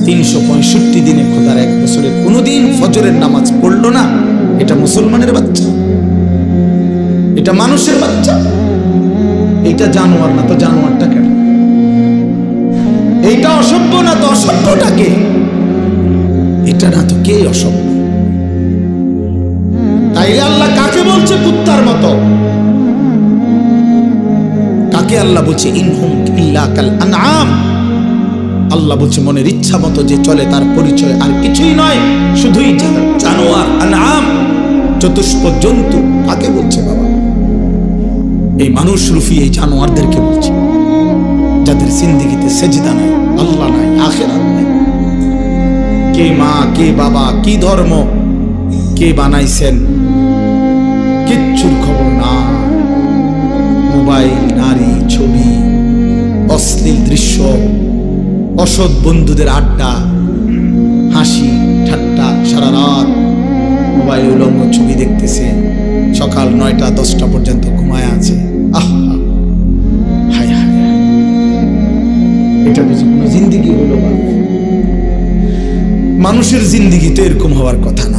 365 দিনে খোদার এক বছরে কোনোদিন ফজরের নামাজ পড়লো না, এটা মুসলমানের বাচ্চা? এটা মানুষের বাচ্চা? এইটা জানোয়ার না তো জানোয়ারটা কেন? এইটা অসভ্য না তো অসভ্যটা কে? এটা না তো কে অসভ্য? তাইলে আল্লাহ কাকে বলছে কুত্তার মতো? কাকে আল্লাহ বলছে ইনহুম ইল্লা কাল আনআম? আল্লাহ বলছে মনের ইচ্ছা মতো যে চলে তার পরিচয় আর কিছুই নয়, শুধুই জানোয়ার, আনআম, চতুষ্প জন্তু। কাকে বলছে বাবা? এই মানুষ রূপী এই জানোয়ারদেরকে বলছে, যাদের জিন্দেগিতে সেজদা নাই, আল্লাহ নাই, আখিরাত নাই। কে মা, কে বাবা, কি ধর্ম, কে বানাইছেন, কিচ্ছুর খবর না। মোবাইল, নারী, ছবি, অশ্লীল দৃশ্য, অসৎ বন্ধুদের আড্ডা, হাসি ঠাট্টা, সারা রাত মোবাইল উলঙ্গ ছবি দেখতেছে, সকাল 9টা 10টা পর্যন্ত ঘুমায় আছে। আহ হায় হায়, এটা বুঝি কোনো জিন্দিগি হলো? মানুষের জিন্দিগি তো এরকম হওয়ার কথা না।